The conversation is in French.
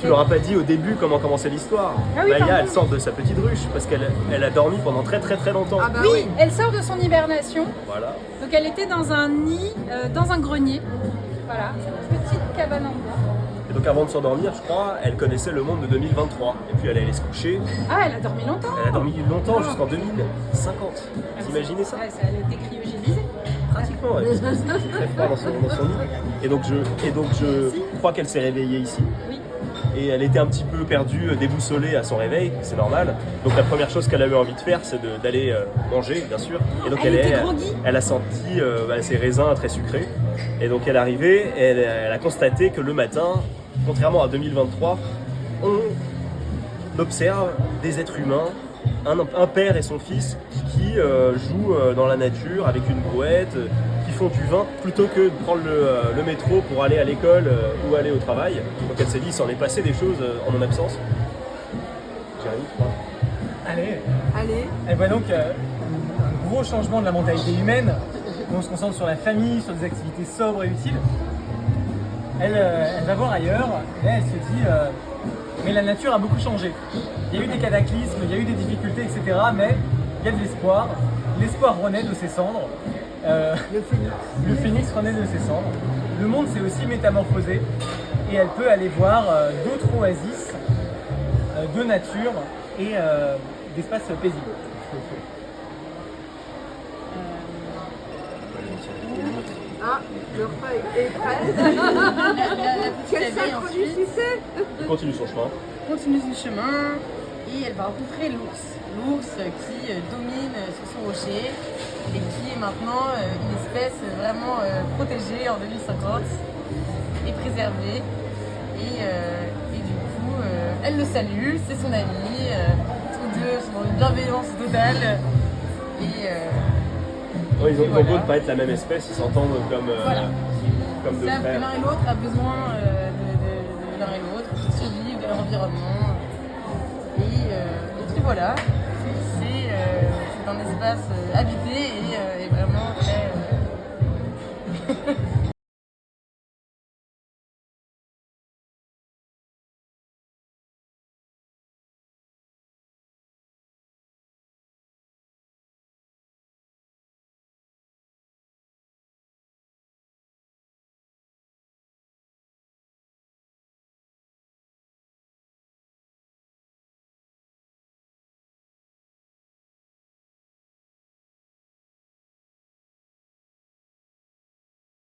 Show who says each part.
Speaker 1: Tu leur as pas dit au début comment commençait l'histoire.
Speaker 2: Ah oui,
Speaker 1: Maya,
Speaker 2: pardon.
Speaker 1: elle sort de sa petite ruche parce qu'elle a dormi pendant très très très longtemps.
Speaker 3: Ah bah
Speaker 2: Oui,
Speaker 3: oui.
Speaker 2: elle sort de son hibernation.
Speaker 1: Voilà.
Speaker 2: Donc elle était dans un nid, dans un grenier. Voilà, cette petite cabane en bois.
Speaker 1: Et donc avant de s'endormir, je crois, elle connaissait le monde de 2023. Et puis elle allait se coucher.
Speaker 2: Ah, elle a dormi longtemps.
Speaker 1: Elle a dormi longtemps, jusqu'en 2050. Vous imaginez ça?
Speaker 2: Ouais, elle a été cryogénisée.
Speaker 1: Pratiquement, ouais. C'est très froid dans son lit. Et donc je crois qu'elle s'est réveillée ici.
Speaker 2: Oui.
Speaker 1: Et elle était un petit peu perdue, déboussolée à son réveil, c'est normal. Donc la première chose qu'elle avait envie de faire, c'est d'aller manger, bien sûr. Et donc
Speaker 2: Elle était groggy.
Speaker 1: elle a senti ses raisins très sucrés. Et donc elle est arrivée, et elle a constaté que le matin, contrairement à 2023, on observe des êtres humains, un père et son fils, qui jouent dans la nature avec une brouette, qui font du vin, plutôt que de prendre le métro pour aller à l'école ou aller au travail. Donc elle s'est dit, il s'en est passé des choses en mon absence. Jérémy, tu crois?
Speaker 4: Allez,
Speaker 3: Allez.
Speaker 4: elle voit donc un gros changement de la mentalité humaine, où on se concentre sur la famille, sur des activités sobres et utiles. Elle va voir ailleurs, et là elle se dit mais la nature a beaucoup changé. Il y a eu des cataclysmes, il y a eu des difficultés, etc. Mais il y a de l'espoir. L'espoir renaît de ses cendres. Le phénix renaît de ses cendres. Le monde s'est aussi métamorphosé et elle peut aller voir d'autres oasis de nature et d'espaces paisibles.
Speaker 3: Ah, le repas est prêt.
Speaker 5: La petite
Speaker 3: Quelle
Speaker 5: abeille
Speaker 3: synchronicité.
Speaker 1: Il continue son chemin.
Speaker 5: continue son chemin et elle va rencontrer l'ours. L'ours qui domine sur son rocher et qui est maintenant une espèce vraiment protégée en 2050 et préservée. Et du coup, elle le salue, c'est son ami. Tous deux sont dans une bienveillance totale.
Speaker 1: Ouais, ils ont
Speaker 5: voilà.
Speaker 1: beau de pas être la même espèce, ils s'entendent comme,
Speaker 5: Voilà.
Speaker 1: comme
Speaker 5: Ils
Speaker 1: deux
Speaker 5: savent que
Speaker 1: frères.
Speaker 5: l'un et l'autre a besoin de l'un et l'autre, de survivre, de leur environnement. Et puis voilà, c'est un espace habité et vraiment très